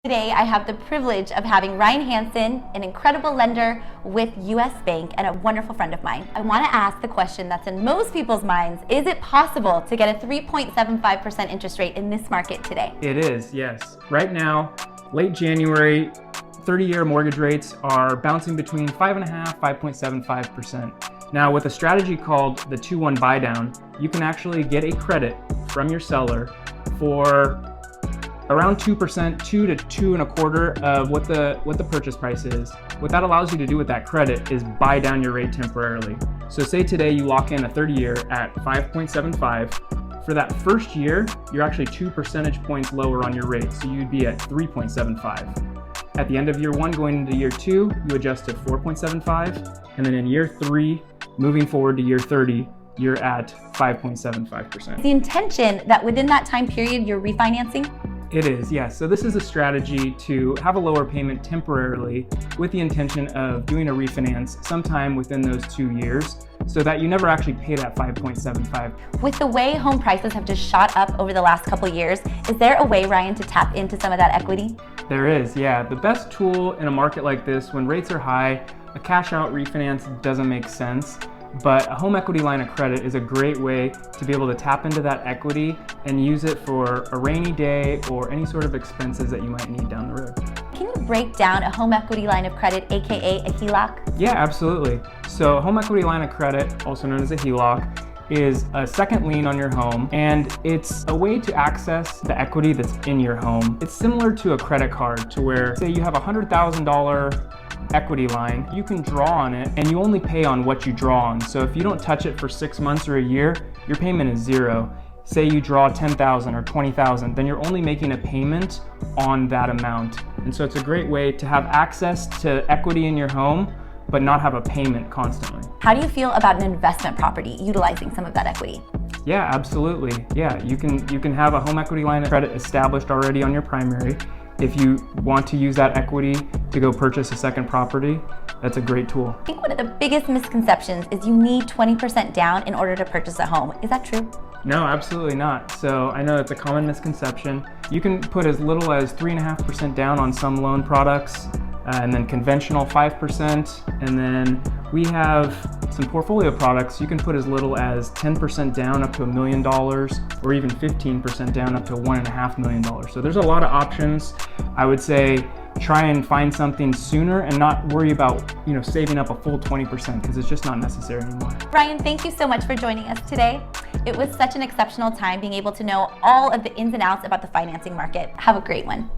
Today, I have the privilege of having Ryan Hanson, an incredible lender with US Bank and a wonderful friend of mine. I want to ask the question that's in most people's minds: is it possible to get a 3.75% interest rate in this market today? It is, yes. Right now, late January, 30-year mortgage rates are bouncing between 5.5% 5.75%. Now, with a strategy called the 2-1 buy down, you can actually get a credit from your seller for around 2%, 2 to 2.25% of what the purchase price is. What that allows you to do with that credit is buy down your rate temporarily. So say today you lock in a 30-year at 5.75. For that first year, you're actually 2 percentage points lower on your rate, so you'd be at 3.75. At the end of year 1 going into year 2, you adjust to 4.75, and then in year 3, moving forward to year 30, you're at 5.75%. The intention that within that time period you're refinancing? It is, yes. So this is a strategy to have a lower payment temporarily with the intention of doing a refinance sometime within those 2 years so that you never actually pay that 5.75. With the way home prices have just shot up over the last couple years, is there a way, Ryan, to tap into some of that equity? There is, yeah. The best tool in a market like this, when rates are high, a cash out refinance doesn't make sense. But a home equity line of credit is a great way to be able to tap into that equity and use it for a rainy day or any sort of expenses that you might need down the road. Can you break down a home equity line of credit, aka a HELOC? Yeah, absolutely. So a home equity line of credit, also known as a HELOC, is a second lien on your home, and it's a way to access the equity that's in your home. It's similar to a credit card, to where, say you have a $100,000 equity line, you can draw on it and you only pay on what you draw on. So if you don't touch it for 6 months or a year, your payment is zero. Say you draw $10,000 or $20,000, then you're only making a payment on that amount. And so it's a great way to have access to equity in your home, but not have a payment constantly. How do you feel about an investment property utilizing some of that equity? Yeah, absolutely. Yeah, you can have a home equity line of credit established already on your primary. If you want to use that equity to go purchase a second property, that's a great tool. I think one of the biggest misconceptions is you need 20% down in order to purchase a home. Is that true? No, absolutely not. So I know it's a common misconception. You can put as little as 3.5% down on some loan products, and then conventional 5%, and then we have some portfolio products. You can put as little as 10% down up to $1 million, or even 15% down up to $1.5 million. So there's a lot of options. I would say try and find something sooner and not worry about saving up a full 20%, because it's just not necessary anymore. Ryan, thank you so much for joining us today. It was such an exceptional time being able to know all of the ins and outs about the financing market. Have a great one.